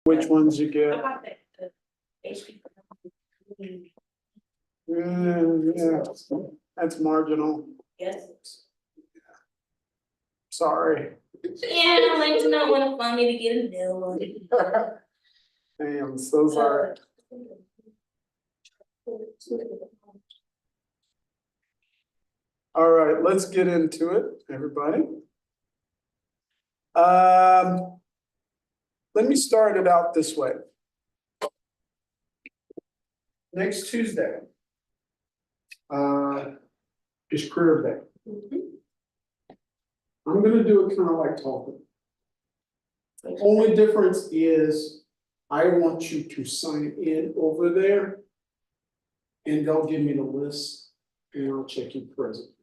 Which ones you I get? got the HP. Yeah, that's marginal, Yes. sorry. Yeah, like you not wanna fund me to get a new one. I am so sorry. All right, let's get into it, everybody. Let me start it out this way. Next Tuesday is career day. I'm gonna do it kind of like talking. The only difference is I want you to sign in over there. And they'll give me the list and I'll check you present.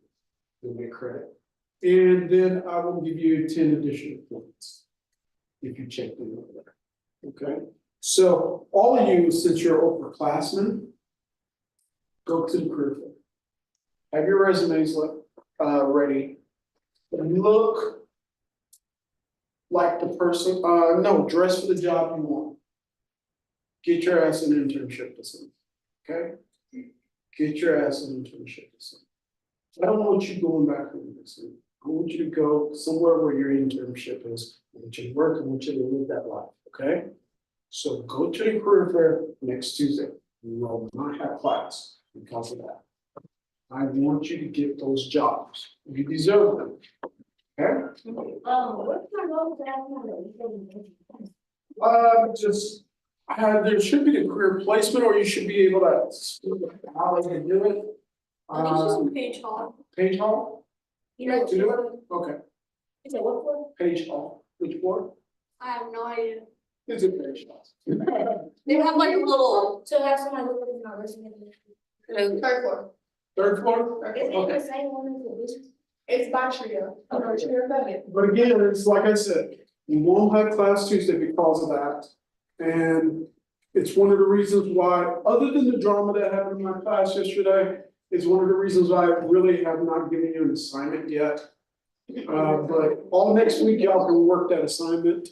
You'll get credit. And then I will give you 10 additional points. If you check them over there. Okay, so all of you, since you're upperclassmen, go to the career fair. Have your resumes ready. Look like the person, no, dress for the job you want. Get your ass an internship this month, okay? Get your ass an internship this month. I don't want you going back home this month. I want you to go somewhere where your internship is. I want you to work, I want you to live that life, okay? So go to the career fair next Tuesday. You will not have class because of that. I want you to get those jobs. You deserve them. Okay? What's my role that? Just, there should be a career placement, or you should be able to, how they can do it. I think she's on Page Hall. Page Hall, You know, to do it? Okay, is it what for? Page Hall, which board? I have no idea. Is it Page Hall? They have like a little. So have somebody look at my resume. Third floor. Third floor? Is it Okay. the same one as the business? It's by Trio. Oh, Trio, But again, it's like I said, you won't have class Tuesday because of that. And it's one of the reasons why, other than the drama that happened in my class yesterday, it's one of the reasons why I really have not given you an assignment yet. But all next week, y'all can work that assignment.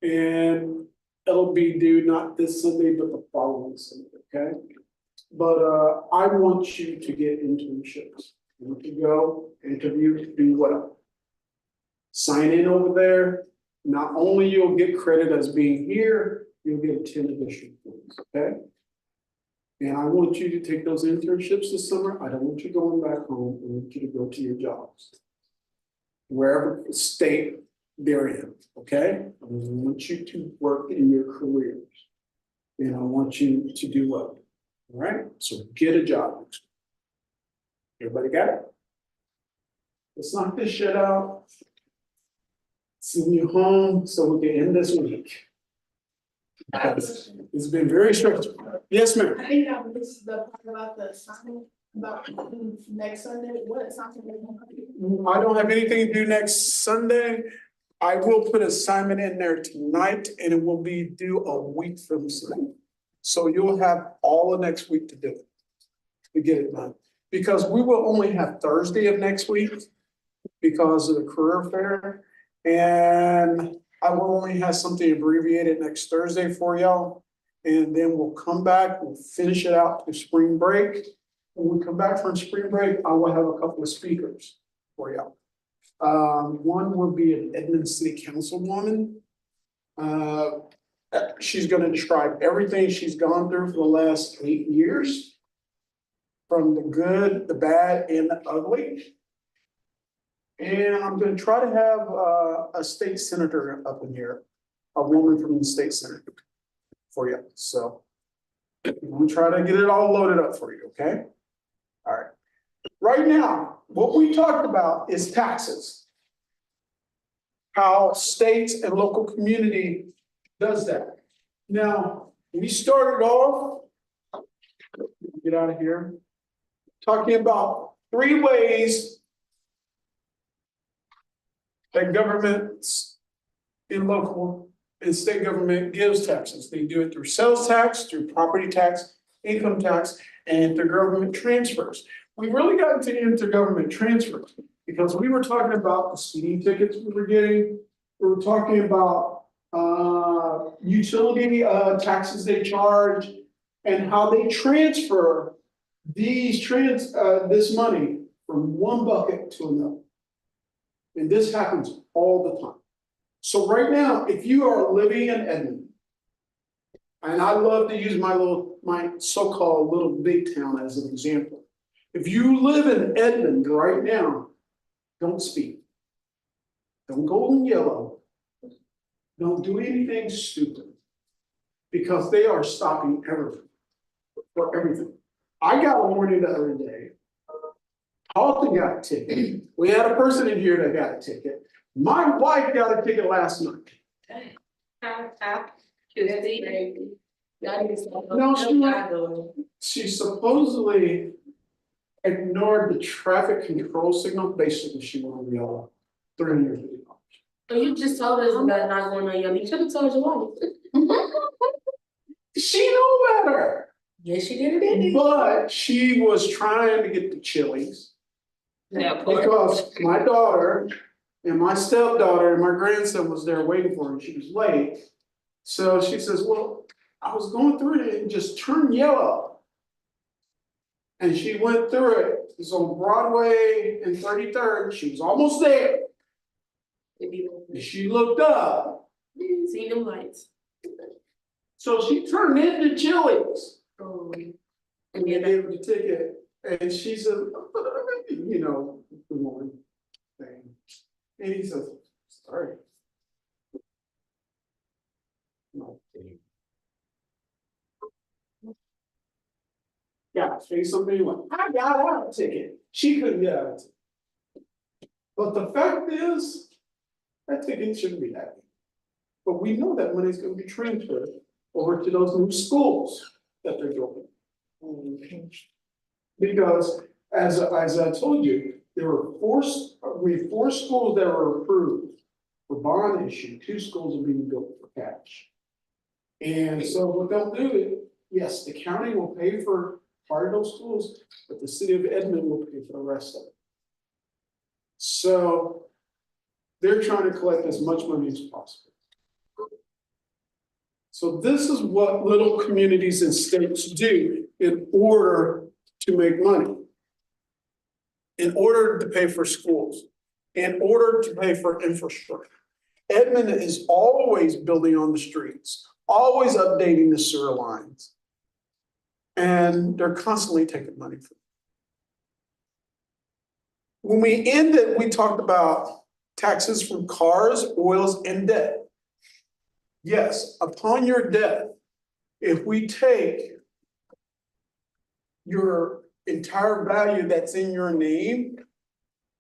And it'll be due not this Sunday, but the following Sunday, okay? But I want you to get internships. I want you to go interview, do what? Sign in over there. Not only you'll get credit as being here, you'll get 10 additional points, okay? And I want you to take those internships this summer. I don't want you going back home. I want you to go to your jobs. Wherever state they're in, okay? I want you to work in your careers. And I want you to do well, all right? So get a job. Everybody got it? Let's knock this shit out. Send you home so we can end this week. It's been very stressful. Yes, ma'am. I think that this is the part about the assignment, about next Sunday, what assignment they want to do. I don't have anything to do next Sunday. I will put assignment in there tonight and it will be due a week from Sunday. So you'll have all of next week to do it, to get it done. Because we will only have Thursday of next week because of the career fair. And I will only have something abbreviated next Thursday for y'all. And then we'll come back, we'll finish it out to spring break. When we come back from spring break, I will have a couple of speakers for y'all. One will be an Edmond City Councilwoman. She's gonna describe everything she's gone through for the last 8 years. From the good, the bad, and the ugly. And I'm gonna try to have a state senator up in here, a woman from the state senate for you, so. I'm gonna try to get it all loaded up for you, okay? All right. Right now, what we talked about is taxes. How states and local community does that. Now, we started off, get out of here, talking about 3 ways that governments in local and state government gives taxes. They do it through sales tax, through property tax, income tax, and through government transfers. We really got into intergovernment transfers because we were talking about the speeding tickets we were getting. We were talking about utility, taxes they charge, and how they transfer this money from one bucket to another. And this happens all the time. So right now, if you are living in Edmond, and I love to use my so-called little big town as an example. If you live in Edmond right now, don't speak. Don't go in yellow. Don't do anything stupid. Because they are stopping everything, for everything. I got a warning the other day. Halton got a ticket. We had a person in here that got a ticket. My wife got a ticket last night. No, she supposedly ignored the traffic control signal, basically she went on yellow, $350. So you just told us about not going on yellow, you should have told your wife. She knew better, Yes, she did it. but she was trying to get the Chili's. Yeah, Because my daughter and my stepdaughter and my grandson was there waiting for her, and she was late. So she says, well, I was going through it and just turned yellow. And she went through it, it was on Broadway and 33rd, she was almost there. And she looked up, See them lights. so she turned into Chili's. Oh. And they gave her the ticket, and she said, you know, the woman thing. And he says, sorry. No. Yeah, say something, you went, I got out a ticket, she couldn't get out a ticket. But the fact is, that ticket shouldn't be that big. But we know that money's gonna be transferred over to those new schools that they're building. Because as I told you, there were four schools that were approved for bond issue, 2 schools are being built for cash. And so what they'll do is, yes, the county will pay for part of those schools, but the city of Edmond will pay for the rest of it. So they're trying to collect as much money as possible. So this is what little communities and states do in order to make money. In order to pay for schools, in order to pay for infrastructure. Edmond is always building on the streets, always updating the sewer lines. And they're constantly taking money from it. When we ended, we talked about taxes from cars, oils, and debt. Yes, upon your death, if we take your entire value that's in your name,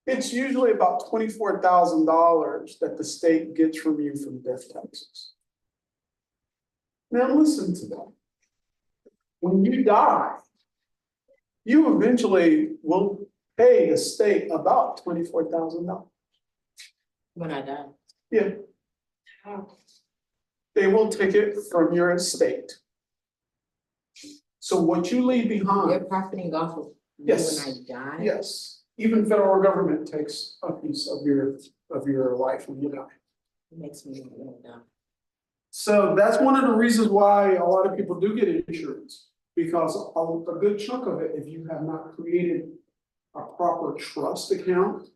it's usually about $24,000 that the state gets from you from death taxes. Now listen to that. When you die, you eventually will pay the state about $24,000. When I die. Yeah. They will take it from your estate. So what you leave They're behind, profiting off of you Yes. when I die. yes, even federal government takes a piece of your life when you die. It makes me want to die. So that's one of the reasons why a lot of people do get insurance. Because a good chunk of it, if you have not created a proper trust account,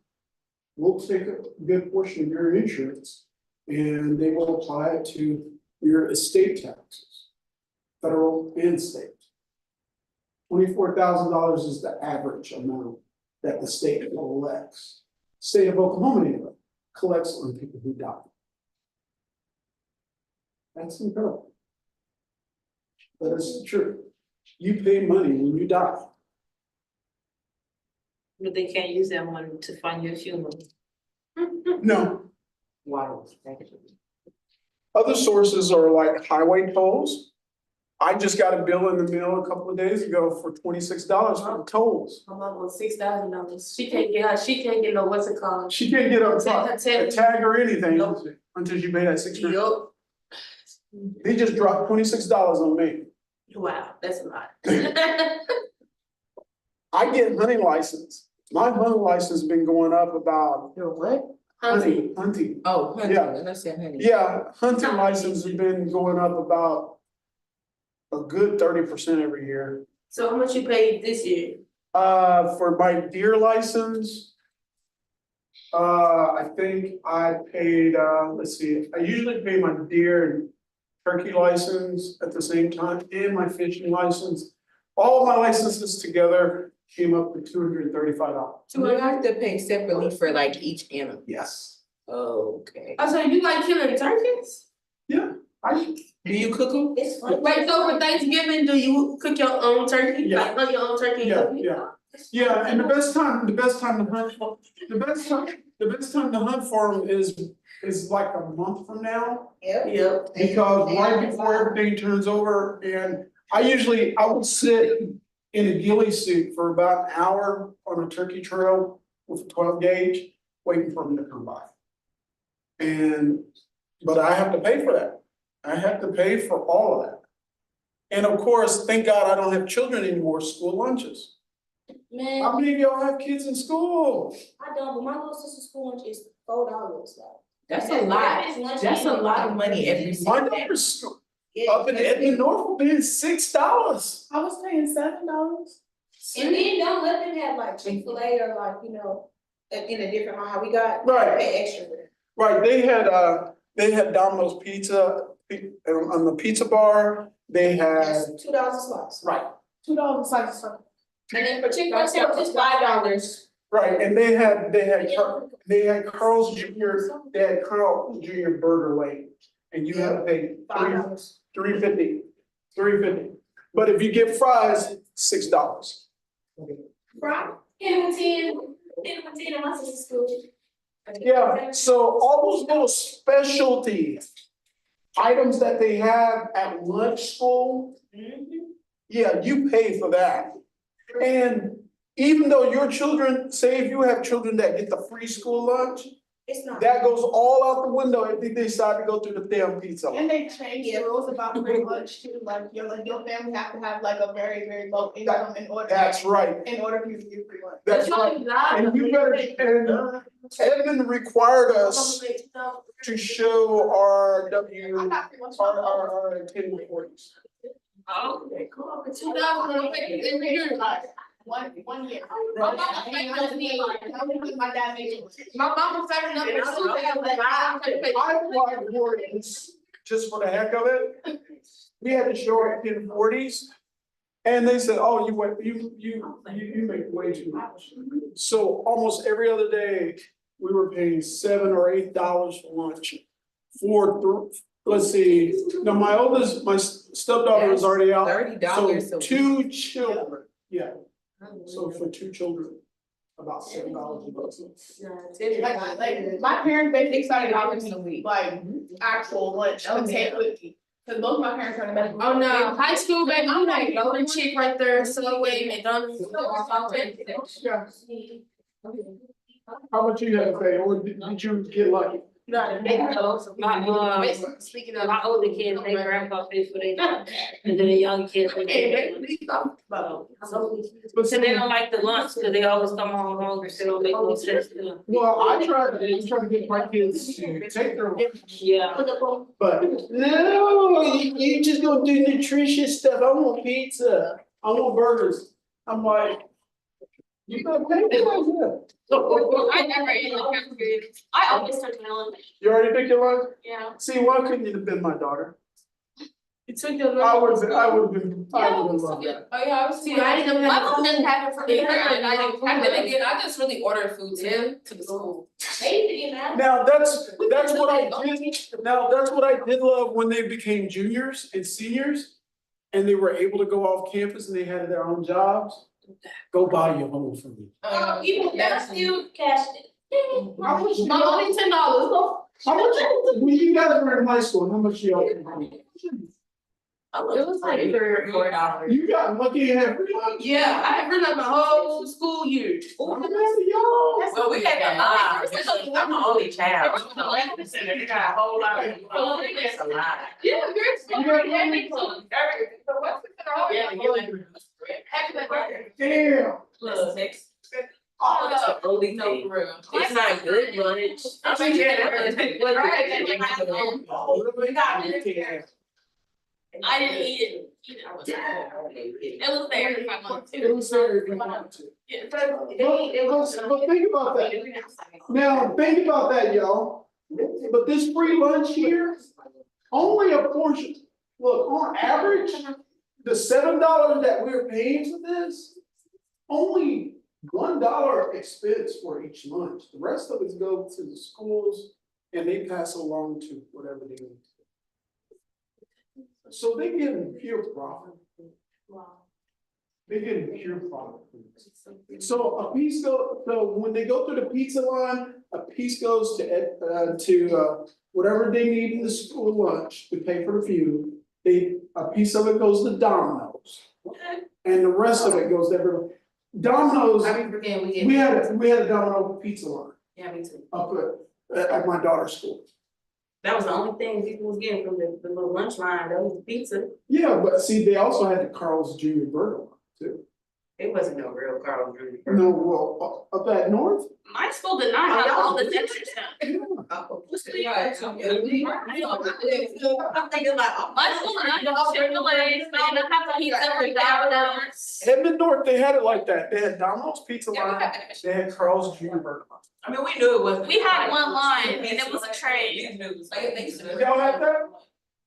will take a good portion of your insurance and they will apply it to your estate taxes, federal and state. $24,000 is the average amount that the state collects. State of Oklahoma anyway, collects on people who die. That's incredible. But it's the truth. You pay money when you die. But they can't use that money to fund your funeral. No, Wow. other sources are like highway tolls. I just got a bill in the mail a couple of days ago for $26 for the tolls. My mom was $6,000. She can't get no, what's it called? She can't get a tag or anything Nope. until she pay that $6. Yup. They just dropped $26 on me. Wow, that's a lot. I get hunting license. My hunting license has been going up about, You're what? Hunting. Oh, honey, Yeah. and I said honey. Yeah, hunting license has been going up about a good 30% every year. So how much you paid this year? For my deer license, I think I paid, let's see, I usually pay my deer and turkey license at the same time and my fishing license. All of my licenses together came up to $235. Do you have to pay separately for like each animal? Yes. Okay. Oh, so you like killing turkeys? Do you cook them? It's fun. Like, so for Thanksgiving, do you cook your own turkey? Yeah. Like, hunt your own turkey? and Yeah, cook it? yeah. Yeah, and the best time to hunt, the best time to hunt for them is like a month from now. Yep. Because right before everything turns over, and I will sit in a ghillie suit for about an hour on a turkey trail with a 12 gauge, waiting for them to come by. But I have to pay for that. I have to pay for all of that. And of course, thank God I don't have children anymore, school lunches. Man, How many of y'all have kids in school? I don't, but my little sister's school lunch is $4, like. That's a lot. That's a lot of money every My single day. daughter's school, up in Edmond, Norfolk, paying $6. I was paying $7. And then don't let them have like Chick-fil-A or like, you know, in a different line, how we got. Right. Pay extra for that. Right, they had Domino's Pizza, on the pizza bar, they had, That's $2 a slice. right, $2 a slice of something. And then for Chick-fil-A, it's $5. right, and they had Carl's Jr., they had Carl Jr. Burger Lane. And you had to pay $5. $3.50. But if you get fries, $6. Right? In my sister's school. Yeah, so all those little specialty items that they have at lunch school, yeah, you pay for that. And even though your children, say if you have children that get the free school lunch, It's not. that goes all out the window if they decide to go to the damn pizza. And they changed the rules about free lunch too, like your family have to have like a very, very low income in order. That's right, In order for you to get free lunch. that's right. And you better, and Edmund required us to show our W, I got free lunch. our 1040s. Oh, Cool. For $2, One year. My mama saving up for My dad made it. my mama saving up for school. I applied for it just for the heck of it. We had to show our 1040s. And they said, oh, you make way too much. So almost every other day, we were paying $7 or $8 for lunch. Let's see, now my stepdaughter was already out. $30 So a week. 2 children, yeah, so for 2 children, about $7 a month. Like, my parents basically started offering $30 a me week. like actual lunch to take with me. Cause both my parents are in medical. Oh no, high school, baby, I'm like golden chick right there, Subway, McDonald's. Yeah. How much you had to pay, or did you get lucky? Speaking my older kids, they grandpa pays for their, and then the young kids, they pay. But So they don't like the lunch, cause they always come home hungry, so it don't make no sense to them. well, I try to get my kids to take their lunch, Yeah. but no, you just gonna do nutritious stuff, I want pizza, I want burgers, I'm like. You gotta pay for it. I never ate like cafeteria. I always took my lunch. You already picked your lunch? Yeah. See, why couldn't you have been my daughter? You took your lunch. I would've been loved that. Oh, yeah, I was. See, I didn't know. My mom didn't have it for me. I just really ordered food to the school. Now, that's what I did, that's what I did love when they became juniors and seniors. And they were able to go off campus and they had their own jobs. Go buy your home for me. Even that's still cashed it. How much? My only $10. How much, when you guys were in high school, how much y'all? It was like $3 or $4. You got lucky and had free lunch? Yeah, I have like my whole school year. Oh, man, y'all. Well, we had a lot. I'm the only child. You got a whole lot. That's a lot. Yeah, Damn. Plus 6. I That's the only No, thing. for real. It's not good lunch. I mean, yeah, that's what I didn't eat it. It was there if I wanted to. It was there if you wanted to. Yeah. But think about that. Now, think about that, y'all. But this free lunch here, only a portion. Look, on average, the $7 that we're paying for this, only $1 expense for each lunch. The rest of it go to the schools and they pass along to whatever they need. So they get pure profit. They get pure profit. So a piece so when they go through the pizza line, a piece goes to whatever they need in the school lunch to pay for the food. A piece of it goes to Domino's. And the rest of it goes to everyone. Domino's, I be forgetting we get. we had a Domino's pizza line Yeah, me too. up at my daughter's school. That was the only thing people was getting from the little lunch line, that was the pizza. Yeah, but see, they also had the Carl's Jr. Burger line too. It wasn't no real Carl Jr. No, well, up at North. My school did not have all the texture stuff. Oh, Yeah. I'm thinking like. My school did not have Chick-fil-A, but they didn't have pizza for $5. Edmond North, they had it like that. They had Domino's Pizza Yeah, we line, had that. they had Carl's Jr. Burger line. I mean, we knew it wasn't. We had one line and it was a tray. These news, like, they used to. Y'all had that?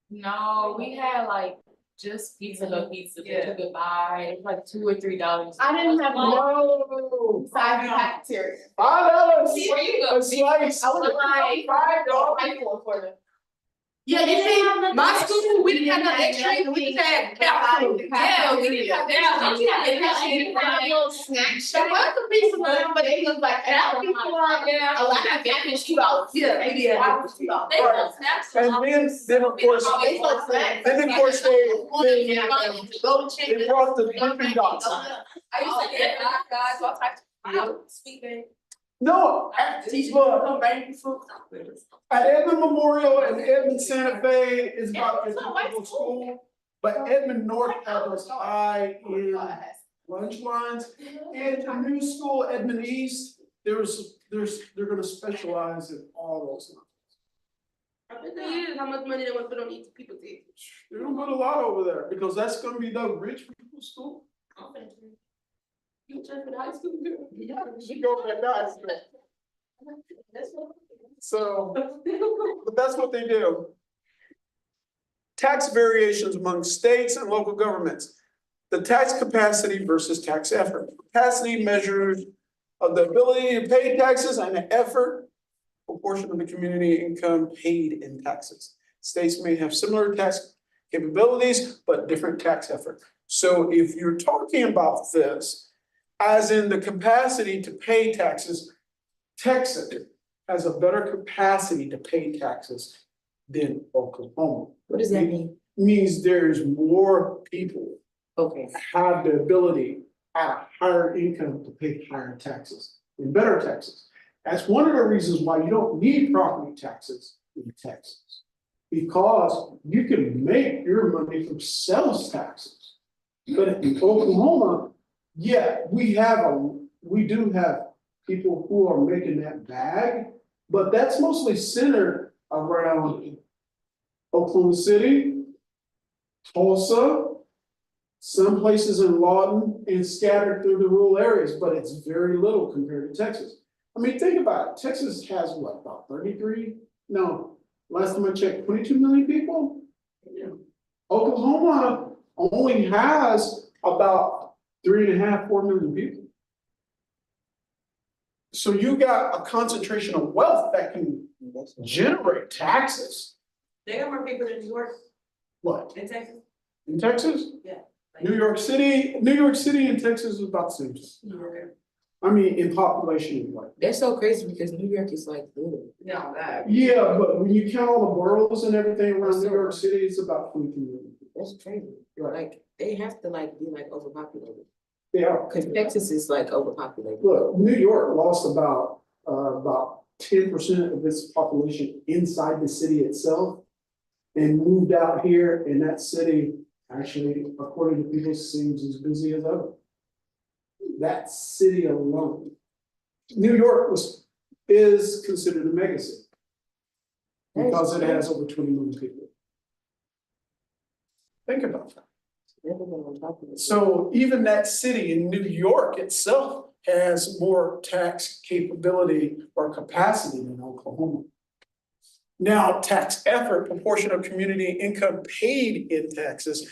No, we had like just pizza, no pizza, Yeah. they took it by, it was like $2 or $3. I didn't have one No. size cafeteria. $5 See, where you go? a slice. I was like $5. I paid for them. Yeah, you see, my school, we didn't have no extra, we just had capsule. Yeah, we didn't have that. We didn't have that. Little snack shack. There was a pizza line, but it was like extra pizza line. A lot of that is $2. Yeah, Maybe yeah. $5 was $2. They sold snacks. And then of course, They sold snacks. then of course they Golden chicken. they brought the Dippin' Dots. I used to get guys, all types of sweet thing. No, look, Come bring me food. at Edmond Memorial and Edmond Santa Fe is about a typical school. But Edmond North had those high end lunch lines. And the new school, Edmond East, they're gonna specialize in all those lines. I bet they is, how much money they want to put on each people's head. They're gonna put a lot over there because that's gonna be the rich people's school. You just in high school, girl? Yeah, she go to that high school. So, but that's what they do. Tax variations among states and local governments. The tax capacity versus tax effort. Capacity measures of the ability to pay taxes and the effort proportion of the community income paid in taxes. States may have similar tax capabilities, but different tax effort. So if you're talking about this, as in the capacity to pay taxes, Texas has a better capacity to pay taxes than Oklahoma. What does that mean? Means there's more people Okay. have the ability at a higher income to pay higher taxes and better taxes. That's one of the reasons why you don't need property taxes in Texas. Because you can make your money from sales taxes. But in Oklahoma, yeah, we do have people who are making that bag, but that's mostly centered around Oklahoma City, Tulsa, some places in Lawton, and scattered through the rural areas, but it's very little compared to Texas. I mean, think about it, Texas has what, about 33? No, last time I checked, 22 million people? Oklahoma only has about 3.5, 4 million people. So you got a concentration of wealth that can generate taxes. They got more people than New York, What, in Texas. in Texas? Yeah. New York City and Texas is about the same. I mean, in population anyway. That's so crazy because New York is like little. No, that. Yeah, but when you count all the boroughs and everything around New York City, it's about 22 million. That's crazy. Like, they have to like be like overpopulated. Yeah, Cause Texas is like overpopulated. look, New York lost about 10% of its population inside the city itself. And moved out here, and that city, actually, according to people, seems as busy as ever. That city alone New York is considered a megacity. Because it has over 20 million people. Think about that. So even that city in New York itself has more tax capability or capacity than Oklahoma. Now, tax effort, proportion of community income paid in taxes.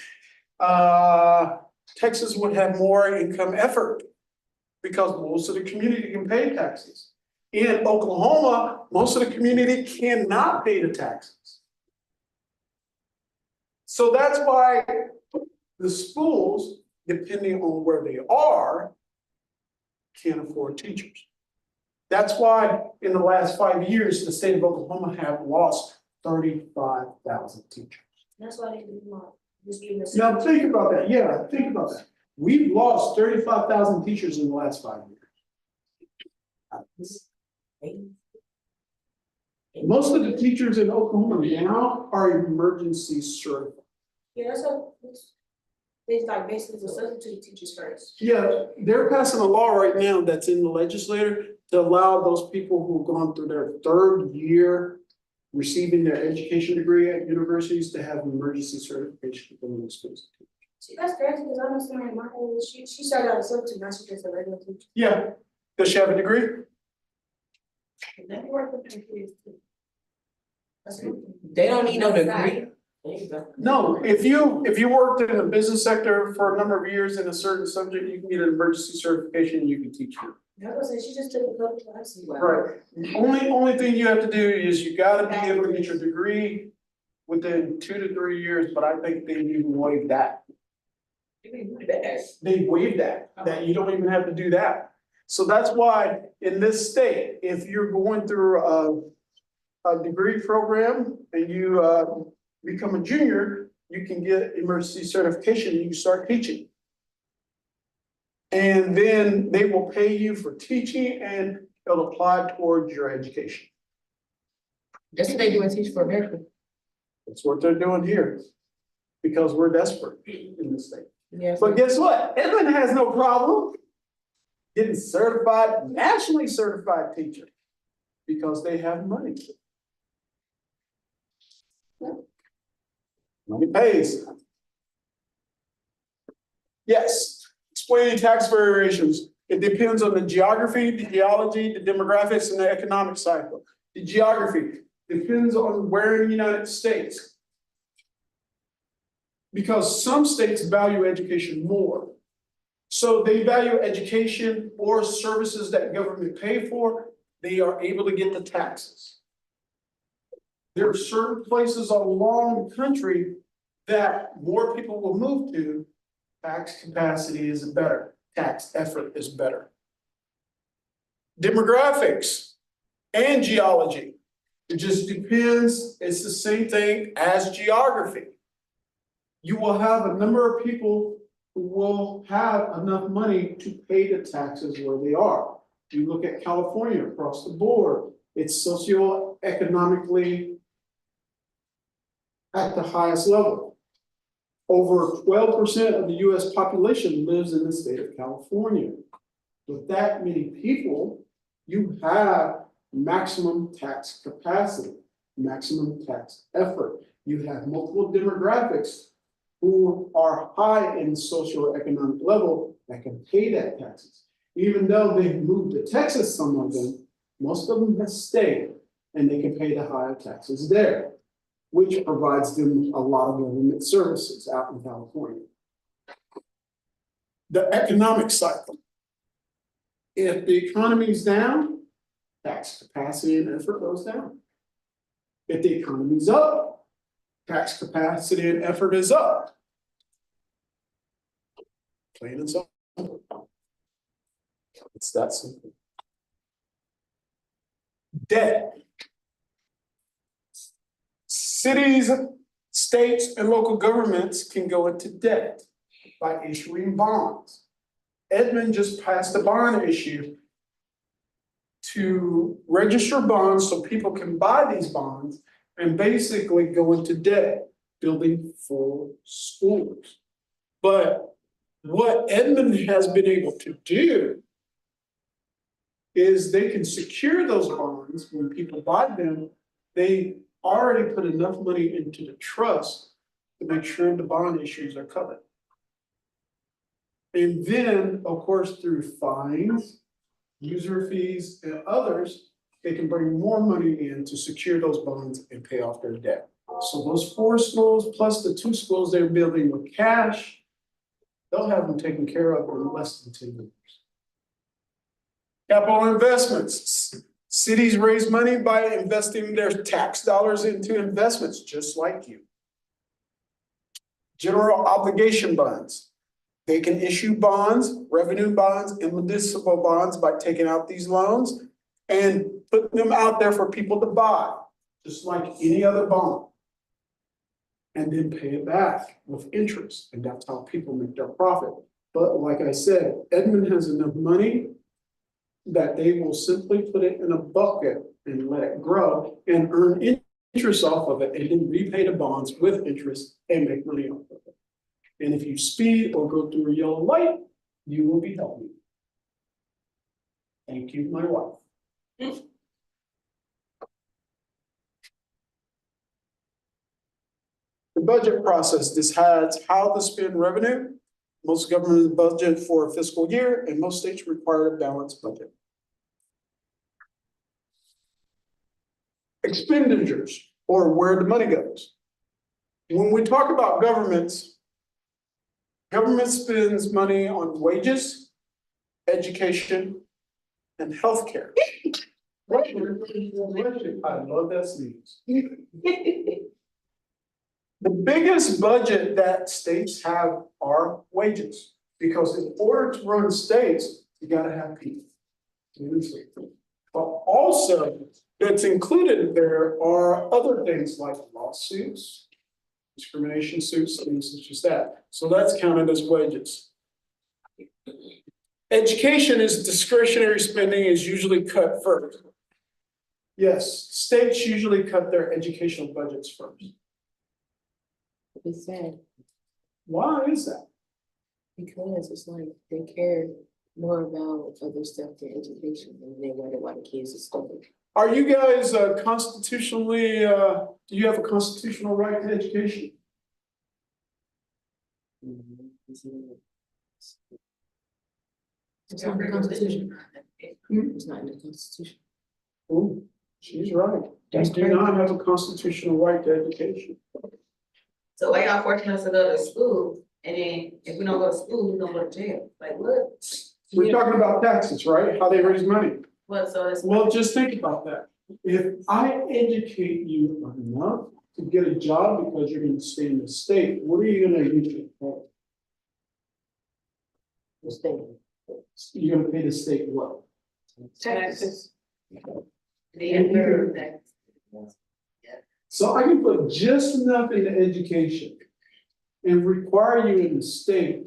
Texas would have more income effort because most of the community can pay taxes. In Oklahoma, most of the community cannot pay the taxes. So that's why the schools, depending on where they are, can't afford teachers. That's why in the last 5 years, the state of Oklahoma have lost 35,000 teachers. That's why they do not, just give us. Now, think about that. Yeah, think about that. We've lost 35,000 teachers in the last 5 years. Most of the teachers in Oklahoma now are emergency certified. Yeah, that's what, it's like basically the substitute teachers first. Yeah, they're passing a law right now that's in the legislature to allow those people who've gone through their 3rd year receiving their education degree at universities to have emergency certification for the schools. See, that's crazy, because I know somebody in my age, she started out as a substitute, now she's just a regular teacher. Yeah, does she have a degree? Let me work with her kids too. That's good. They don't need no degree. There you go. No, if you worked in the business sector for a number of years in a certain subject, you can get an emergency certification, you can teach it. I was gonna say, she just took a couple classes. Right, only thing you have to do is you gotta be able to get your degree within 2 to 3 years, but I think they even waived that. They waived that you don't even have to do that. So that's why in this state, if you're going through a degree program and you become a junior, you can get emergency certification and you can start teaching. And then they will pay you for teaching and it'll apply towards your education. That's what they do in Teach for America. That's what they're doing here. Because we're desperate in this state. Yes. But guess what? Edmond has no problem getting certified, nationally certified teacher. Because they have money. Money pays. Yes. Explaining tax variations. It depends on the geography, the geology, the demographics, and the economic cycle. The geography depends on where in the United States. Because some states value education more. So they value education or services that government pay for, they are able to get the taxes. There are certain places along the country that more people will move to. Tax capacity is better, tax effort is better. Demographics and geology, it just depends, it's the same thing as geography. You will have a number of people who will have enough money to pay the taxes where they are. You look at California across the board, it's socioeconomically at the highest level. Over 12% of the US population lives in the state of California. With that many people, you have maximum tax capacity, maximum tax effort. You have multiple demographics who are high in socioeconomic level that can pay that taxes. Even though they've moved to Texas, some of them, most of them have stayed and they can pay the higher taxes there, which provides them a lot of government services out in California. The economic cycle. If the economy is down, tax capacity and effort goes down. If the economy is up, tax capacity and effort is up. Plain and simple. It's that simple. Debt. Cities, states, and local governments can go into debt by issuing bonds. Edmond just passed a bond issue to register bonds so people can buy these bonds and basically go into debt, building full schools. But what Edmond has been able to do is they can secure those bonds when people buy them. They already put enough money into the trust to make sure the bond issues are covered. And then, of course, through fines, user fees, and others, they can bring more money in to secure those bonds and pay off their debt. So those 4 schools plus the 2 schools they're building with cash, they'll have them taken care of in less than 10 years. Capital investments. Cities raise money by investing their tax dollars into investments, just like you. General obligation bonds. They can issue bonds, revenue bonds, and municipal bonds by taking out these loans and putting them out there for people to buy, just like any other bond. And then pay it back with interest, and that's how people make their profit. But like I said, Edmond has enough money that they will simply put it in a bucket and let it grow and earn interest off of it, and then repay the bonds with interest and make money off of it. And if you speed or go through a yellow light, you will be helping. Thank you, my wife. The budget process decides how to spend revenue. Most governments budget for a fiscal year, and most states require a balanced budget. Expenditures, or where the money goes. When we talk about governments, government spends money on wages, education, and healthcare. I love that sneeze. The biggest budget that states have are wages, because in order to run states, you gotta have people. But also, that's included there are other things like lawsuits, discrimination suits, things such as that. So that's counted as wages. Education is discretionary spending is usually cut first. Yes, states usually cut their educational budgets first. It's sad Why is that? because it's like they care more about other stuff than education and they wonder why the kids are stupid. Are you guys constitutionally, do you have a constitutional right to education? It's not in the Constitution. It's not in the Constitution. Oh, she's right. We That's do crazy. not have a constitutional right to education. So why y'all forcing us to go to school, and then if we don't go to school, we don't go to jail, like what? We're talking about taxes, right? How they raise money. What, so it's. Well, just think about that. If I educate you enough to get a job because you're gonna stay in the state, what are you gonna use it for? The state. You're gonna pay the state what? Taxes. So I can put just enough into education and require you in the state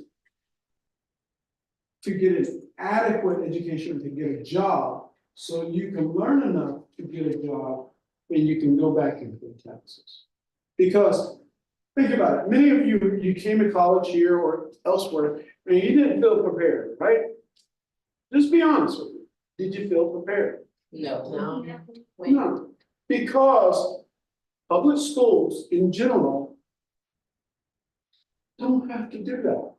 to get an adequate education to get a job, so you can learn enough to get a job and you can go back and pay taxes. Because think about it, many of you came to college here or elsewhere and you didn't feel prepared, right? Just be honest with me. Did you feel prepared? No. No, because public schools in general don't have to do that.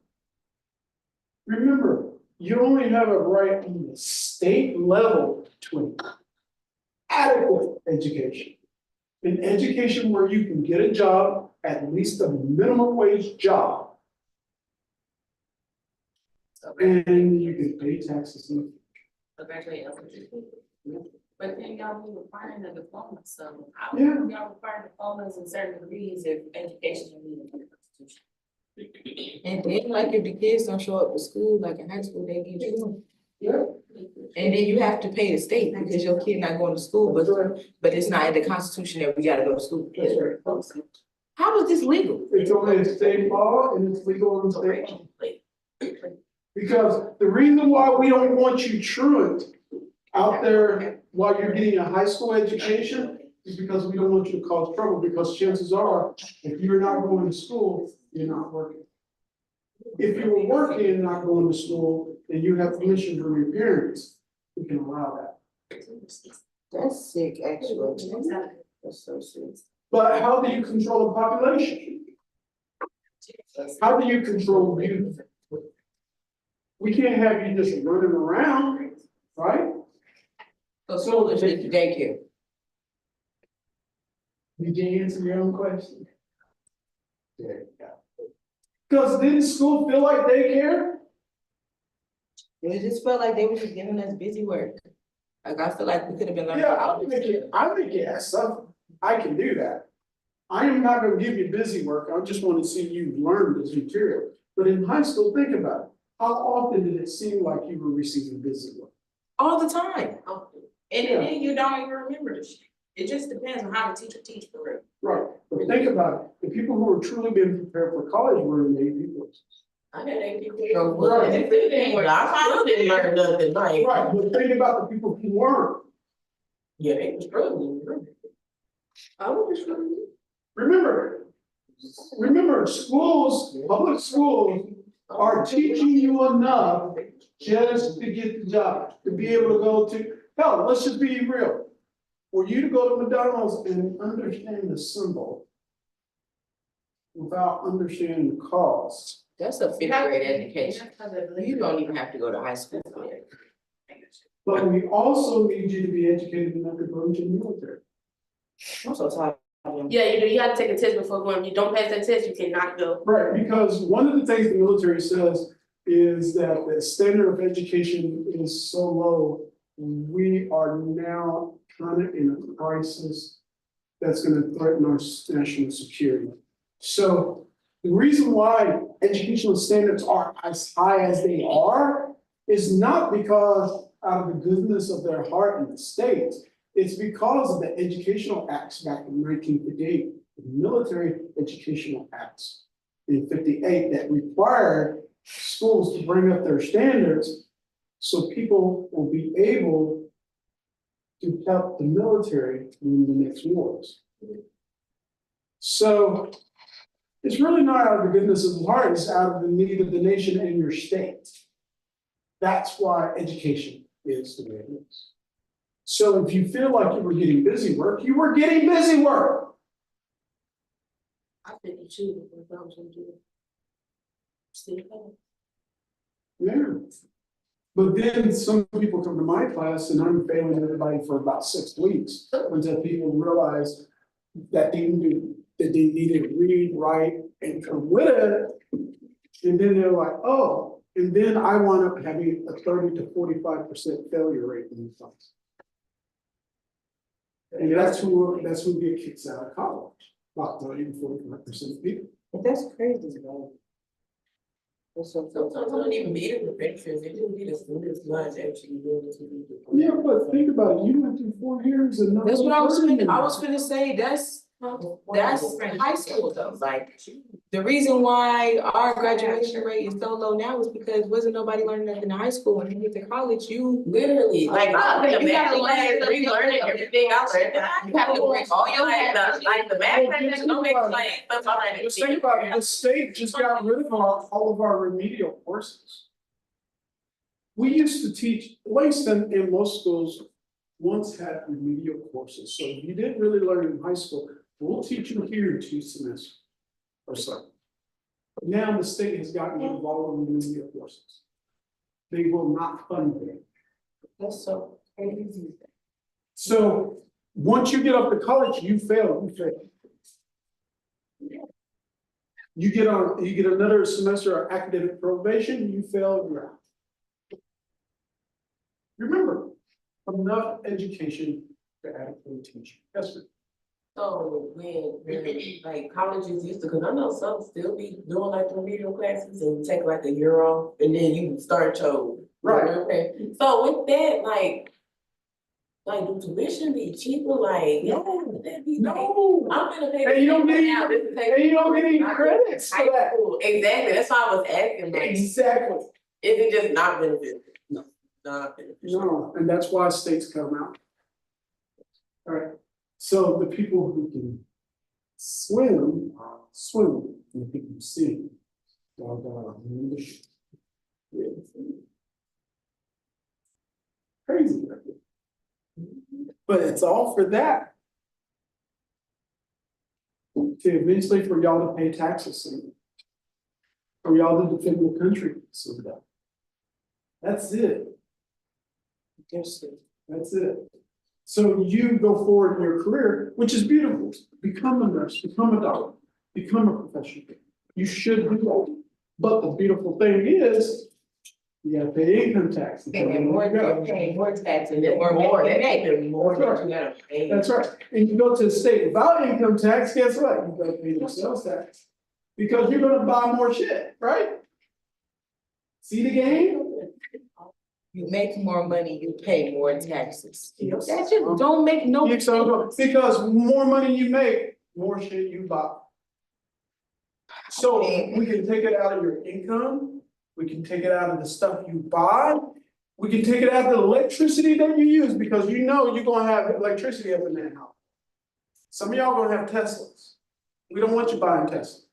Remember, you only have a right on the state level to an adequate education. An education where you can get a job, at least a minimum wage job, and you can pay taxes in the But then y'all be requiring a diploma, so how Yeah. can y'all require diplomas in certain degrees if education is needed in the Constitution? And then like if the kids don't show up to school, like in high school, they get you. Yeah. And then you have to pay the state because your kid not going to school, but it's not in the Constitution that we gotta go to school. That's right. How is this legal? It's only a state law and it's legal in state law. Because the reason why we don't want you truant out there while you're getting a high school education is because we don't want you to cause trouble, because chances are, if you're not going to school, you're not working. If you were working and not going to school, and you have permission from your parents, we can allow that. That's sick, actually. That's so sick. But how do you control the population? How do you control youth? We can't have you just running around, right? So it's just daycare. Did you answer your own question? There you go. Because didn't school feel like daycare? It just felt like they were just giving us busy work. Like, I feel like we could have been learning. Yeah, I think it has something. I can do that. I am not gonna give you busy work. I just want to see you learn this material. But in high school, think about it. How often did it seem like you were receiving busy work? All the time. And then you don't even remember the shit. It just depends on how the teacher teach for real. Right, but think about it. The people who are truly being prepared for college were in AP courses. I had AP. So what? And it didn't work. I still didn't learn nothing, like. Right, but think about the people who weren't. Yeah, they was struggling. I was just really. Remember, schools, public schools are teaching you enough just to get the job, to be able to go to, hell, let's just be real. For you to go to McDonald's and understand the symbol without understanding the cause. That's a fifth grade education. You don't even have to go to high school for that. But we also need you to be educated enough to go into the military. I'm so tired. Yeah, you do, you have to take a test before going, if you don't pass that test, you cannot go. Right, because one of the things the military says is that the standard of education is so low, we are now kind of in a crisis that's gonna threaten our national security. So the reason why educational standards are as high as they are is not because out of the goodness of their heart in the states. It's because of the educational acts back in 1958, the military educational acts in 58 that required schools to bring up their standards so people will be able to help the military win the next wars. So it's really not out of the goodness of the heart, it's out of the need of the nation and your state. That's why education is the way it is. So if you feel like you were getting busy work, you were getting busy work. I think you should, if I was gonna do it. Still. Yeah. But then some people come to my class and I'm failing everybody for about 6 weeks until people realize that they needed to read, write, and come with it. And then they're like, oh, and then I wound up having a 30 to 45% failure rate in the class. And that's who get kicked out of college, about 30 to 45% of people. But that's crazy, man. That's so. Sometimes I don't even need a professor, they just need a student's lunch actually doing this. Yeah, but think about it, you went through 4 years and. That's what I was nothing. thinking. I was gonna say, that's high school though, like, the reason why our graduation rate is so low now is because wasn't nobody learning nothing in high school. When you get to college, you Literally, like, I'm in a You math gotta class, learn relearning everything I learned, and you have to bring all your math, like, the math class, don't explain stuff I didn't Just think about it, the state just got rid of all of our remedial courses. We used to teach, Langston in most schools once had remedial courses, so if you didn't really learn in high school, we'll teach you here in 2 semesters or so. Now the state has gotten rid of all of the remedial courses. They will not fund them. that's so crazy. So once you get up to college, you fail. You get another semester of academic probation, you fail, you're out. Remember, enough education to adequately teach. Yes, sir. So when, like, colleges used to, cause I know some still be doing like remedial classes and take like a year off, and then you start your. Right. Okay, so with that, like do tuition be cheaper, like, yeah, that'd be like, No, I'm gonna pay. And you don't get any- now, this is and you don't get any credits for high that. school. Exactly, that's why I was asking, like, is Exactly. it just not beneficial? No. Not beneficial. No, and that's why states come out. All right, so the people who can swim, swim, and the people who sing. Crazy. But it's all for that. To eventually for y'all to pay taxes and for y'all to defend the country, so that. That's it. Yes, that's it. So you go forward in your career, which is beautiful, become a nurse, become a doctor, become a professional. You should do that. But the beautiful thing is, you gotta pay income tax. Paying more tax and then more, that ain't even more than you gotta pay. That's right, and you go to the state without income tax, guess what? You gotta pay your sales tax. Because you're gonna buy more shit, right? See the game? You make more money, you pay more taxes. That just don't make no Yeah, so, because more money you make, more shit you buy. So we can take it out of your income, we can take it out of the stuff you buy. We can take it out of the electricity that you use, because you know you're gonna have electricity up in that house. Some of y'all gonna have Teslas. We don't want you buying Teslas,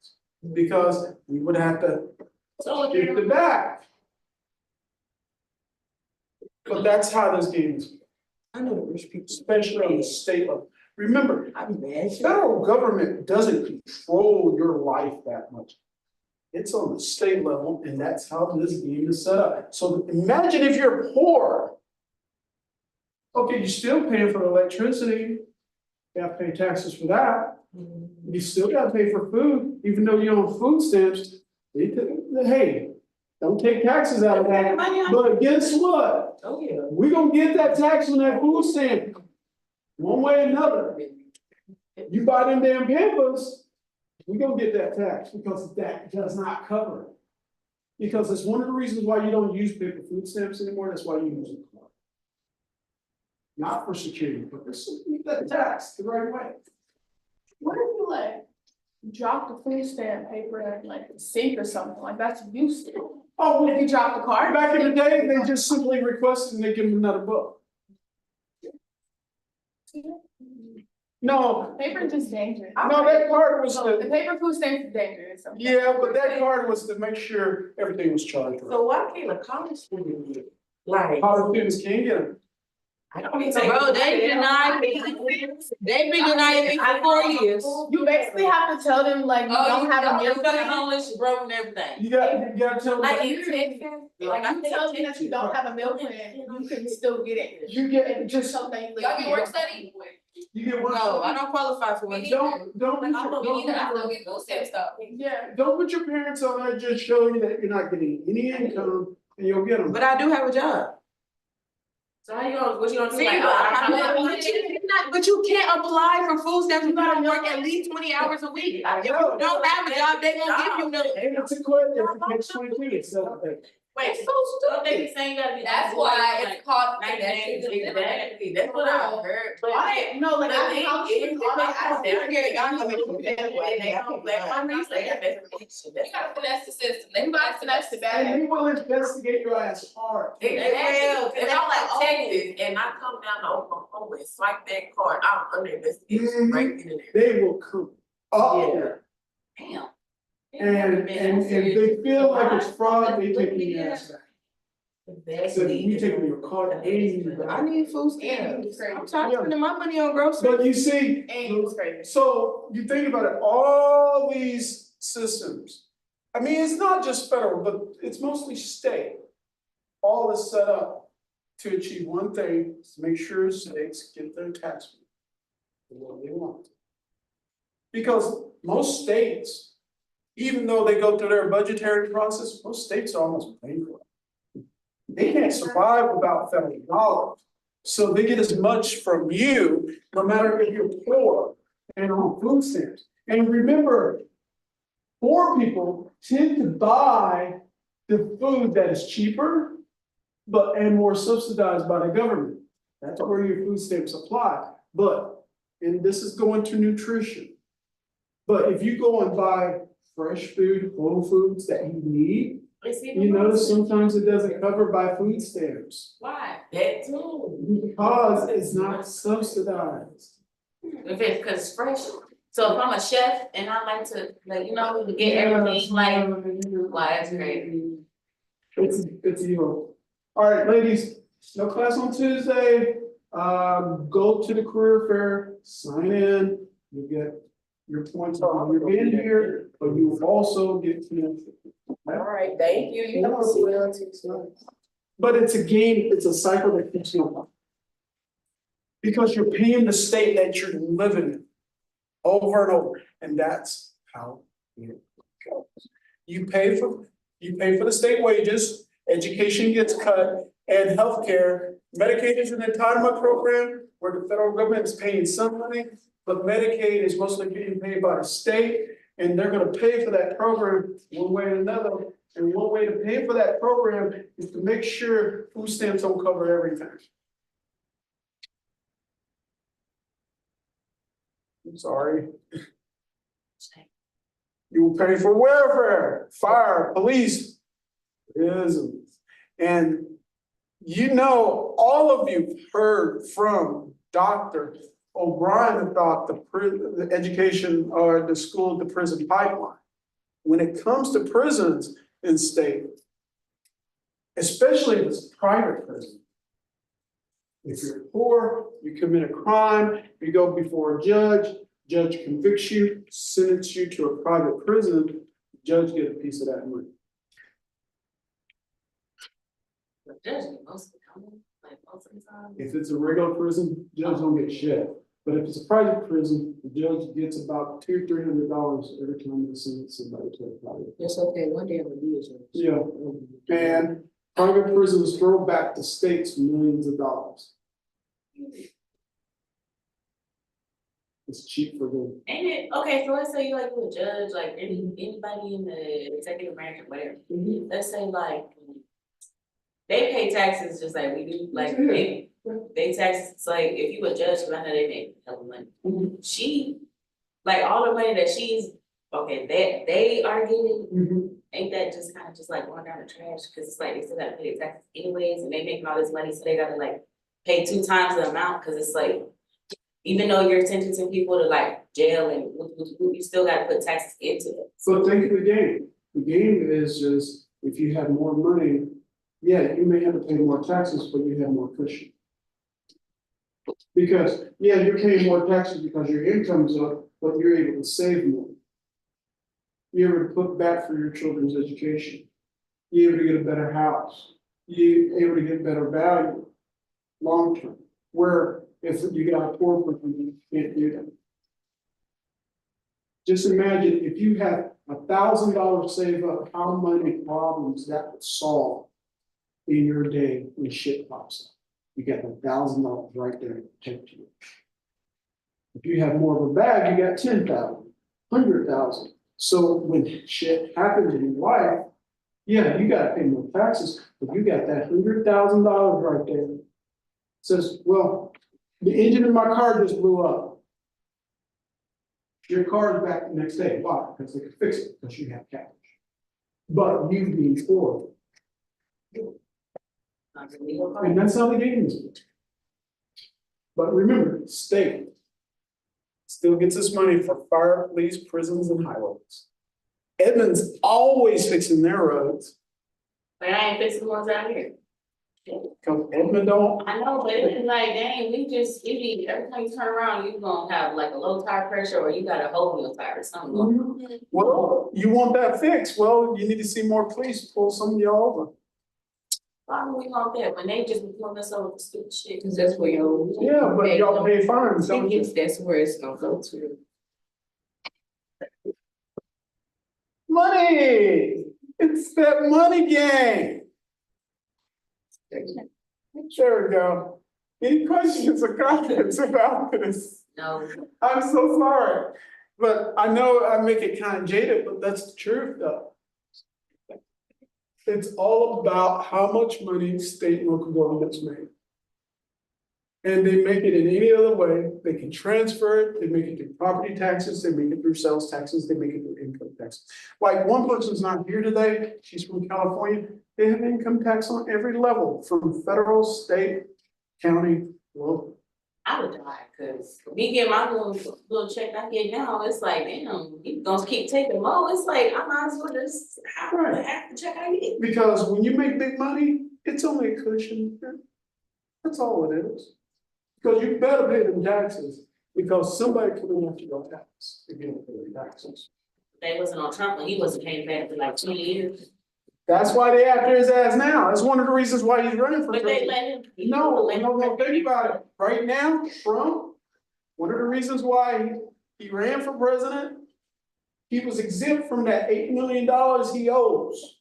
because we would have to give it back. But that's how this game is, I know the rich people. especially on the state level. Remember, I imagine. federal government doesn't control your life that much. It's on the state level, and that's how this game is set up. So imagine if you're poor. Okay, you're still paying for electricity. You have to pay taxes for that. You still gotta pay for food, even though you're on food stamps. Hey, don't take taxes out of that. But guess what? Oh, yeah. We gonna get that tax on that food stamp. One way or another. You buy them damn Pampers, we gonna get that tax, because that does not cover it. Because it's one of the reasons why you don't use paper food stamps anymore, that's why you use a card. Not for security purposes, you get that tax the right way. What if you like drop the food stamp paper in like a sink or something, like that's used to? Oh, If you drop the card? back in the day, they just simply requested and they give them another book. No, Paper is just dangerous. no, that card was The the, paper food stamp is dangerous. yeah, but that card was to make sure everything was charged right. So why can't a college student get it? Like, College students can't get them. I don't mean to. Bro, they denied me. They've been denying me for 4 years. You basically have to tell them like you don't have a meal plan. homeless, broke and everything. You gotta tell them. Like, you take. Like you tell them that you don't have a meal plan, you can still get it. You get Just just, something you Y'all get work study? you get one. No, I don't qualify for it. Don't Like, I still get food stamp stuff. Yeah. don't put your parents on that, just show you that you're not getting any income and you'll get them. But I do have a job. So how you gonna, what you gonna do? See, Like, but you can't apply for food stamps, you gotta work at least 20 hours a week. If you don't have a job, they gonna give you none. And it's a question, it's a catch-22, it's not like. Wait, so stupid. They saying you gotta be. That's why it's called. Exactly, that's what I heard. But No, like I think how it's students, all they ask they is- don't get it, y'all come in and they don't let my niece say that. You gotta finesse the system. They You gotta finesse the bag. And they will investigate your ass hard. They will, and I'm like Texas, and I come down to Oklahoma and swipe that card, I'm under investigation right then and there. They will come up there. Damn. And if they feel like it's fraud, they take the ass back. So we taking your card and you. I need food stamps. I'm tired of spending my money on groceries. But you see, And it was crazy. so you think about it, all these systems. I mean, it's not just federal, but it's mostly state. All is set up to achieve one thing, to make sure states get their tax money. What they want. Because most states, even though they go through their budgetary process, most states are almost bankrupt. They can't survive without federal dollars. So they get as much from you, no matter if you're poor and on food stamps. And remember, poor people tend to buy the food that is cheaper, and more subsidized by the government. That's where your food stamps apply. But, and this is going to nutrition. But if you go and buy fresh food, whole foods that you need, you notice sometimes it doesn't cover by food stamps. Why? That too. Because it's not subsidized. If it's, cause it's fresh, so if I'm a chef and I like to, like, you know, to get everything like, wow, that's crazy. It's evil. All right, ladies, no class on Tuesday, go to the career fair, sign in, you get your points on your being here, but you also get to. All right, thank you. You know, well, too. But it's a game, it's a cycle that keeps going. Because you're paying the state that you're living in over and over, and that's how it goes. You pay for the state wages, education gets cut, and healthcare. Medicaid is an entitlement program where the federal government is paying some money, but Medicaid is mostly being paid by the state, and they're gonna pay for that program one way or another. And one way to pay for that program is to make sure food stamps don't cover everything. I'm sorry. You will pay for welfare, fire, police, prisons. And you know, all of you heard from Dr. O'Brien about the education or the school to prison pipeline. When it comes to prisons in state, especially if it's a private prison, if you're poor, you commit a crime, you go before a judge convicts you, sentences you to a private prison, judge get a piece of that money. But judge, most of the time, like most of the time. If it's a regular prison, judge don't get shit. But if it's a private prison, the judge gets about $200-300 every time they send somebody to a private. It's okay, one day I'm gonna be a judge. Yeah, and private prisons throw back the states millions of dollars. It's cheap for them. Ain't it, okay, so let's say you like a judge, like anybody in the executive branch or whatever, let's say like. They pay taxes just like we do, like they taxes, it's like if you a judge, cause I know they make a lot of money. She, like all the money that she's, okay, that they are getting, ain't that just kind of just like going down the trash? Cause it's like they still gotta pay their taxes anyways, and they making all this money, so they gotta like pay 2 times the amount, cause it's like. Even though you're sentencing people to like jail and you still gotta put taxes into it. So think of the game. The game is just, if you have more money, yeah, you may have to pay more taxes, but you have more cushion. Because, yeah, you're paying more taxes because your income's up, but you're able to save more. You're able to put back for your children's education. You're able to get a better house. You're able to get better value, long term. Where if you got a poor person, you can't do that. Just imagine if you had $1,000 saved up, how many problems that would solve in your day when shit pops up. You got $1,000 right there to protect you. If you have more of a bag, you got 10,000, 100,000. So when shit happens in your life, yeah, you gotta pay more taxes, but you got that $100,000 right there. Says, well, the engine in my car just blew up. Your car is back the next day. Why? Because they could fix it, because you have cash. But you being poor. And that's how the game is. But remember, state still gets its money for fire, police, prisons, and highways. Edmonds always fixing their roads. But I ain't fixing the ones out here. Because Edmond don't. I know, but it's like, dang, we need, every time you turn around, you gonna have like a low tire pressure or you got a hole in your tire or something. Well, you want that fixed. Well, you need to see more police pull some of y'all over. Why would we want that when they just be pulling us over for stupid shit? Cause that's where your. Yeah, but y'all pay fines, don't you? That's where it's gonna go to. Money! It's that money game. There we go. Any questions or comments about this? No, I'm so sorry, but I know I make it kind of jaded, but that's the truth though. It's all about how much money state and local governments make. And they make it in any other way. They can transfer it, they make it through property taxes, they make it through sales taxes, they make it through income taxes. Like one person's not here today, she's from California, they have income tax on every level, from federal, state, county, local. I would die, cause me getting my little check I get now, it's like, damn, you gonna keep taking more, it's like, I might as well just have Right. half the check I get. Because when you make big money, it's only a cushion. That's all it is. Because you better pay them taxes, because somebody coming after your tax, if you don't pay your taxes. They wasn't on Trump when he wasn't paying back for like 20 years, That's why they after his ass now. That's one of the reasons why he's running for but they president. let him. No, think about it. Right now, Trump, one of the reasons why he ran for president, he was exempt from that $8 million he owes.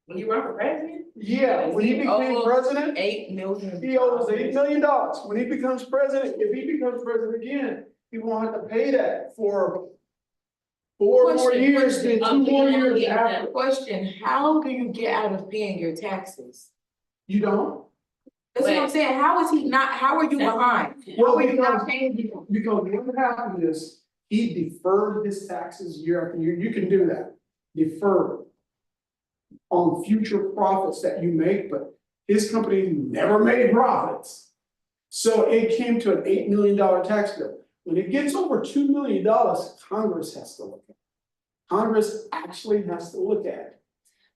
When you run for president? Yeah, when he became Oh. president, 8 million. he owes $8 million. When he becomes president, if he becomes president again, he won't have to pay that for 4 more Question, years, then question. 2 more years Yeah. after. Question, how do you get out of paying your taxes? You don't? That's what I'm saying, how is he not, how are you behind? How are you not paying people? Because what happened is, he deferred his taxes year after year, you can do that, defer on future profits that you make, but his company never made profits. So it came to an $8 million tax bill. When it gets over $2 million, Congress has to look at it. Congress actually has to look at it.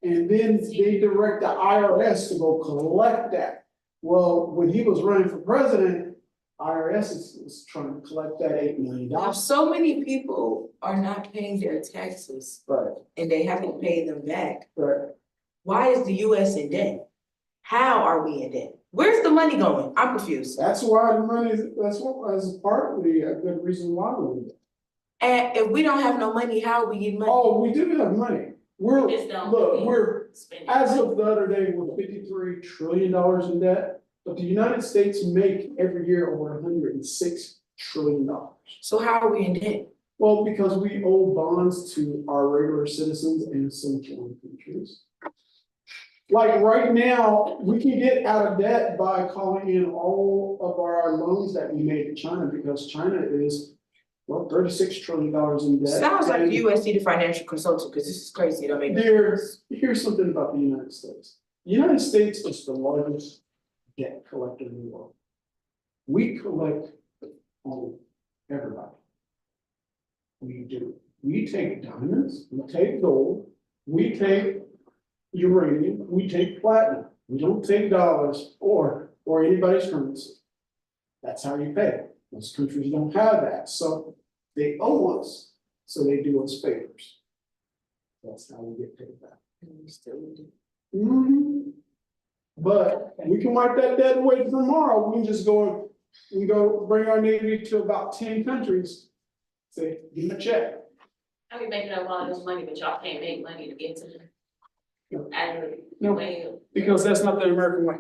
And then they direct the IRS to go collect that. Well, when he was running for president, IRS was trying to collect that $8 million. Now, so many people are not paying their taxes Right, and they have to pay them back. right. Why is the US in debt? How are we in debt? Where's the money going? I'm confused. That's why the money, that's what, as partly a good reason why we do that. And if we don't have no money, how are we getting money? Oh, we do have money. We're, Just don't look, pay. we're, Spend it. as of the other day, we're $53 trillion in debt. But the United States make every year over $106 trillion. So how are we in debt? Well, because we owe bonds to our regular citizens and some foreign countries. Like right now, we can get out of debt by calling in all of our loans that we made to China, because China is, well, $36 trillion in debt. Sounds like And the US need a financial consultant, because this is crazy, don't make. here's something about the United States. The United States is the largest debt collector in the world. We collect on everybody. We do. We take diamonds, we take gold, we take uranium, we take platinum. We don't take dollars or anybody's currency. That's how you pay. Most countries don't have that, so they owe us, so they do us favors. That's how we get paid back. Mhm. But we can wipe that debt away tomorrow, we can just go, we go bring our navy to about 10 countries. Say, give them a check. I be making up all this money, but y'all can't make money to get to them. No. And No. way, Because that's not the American way.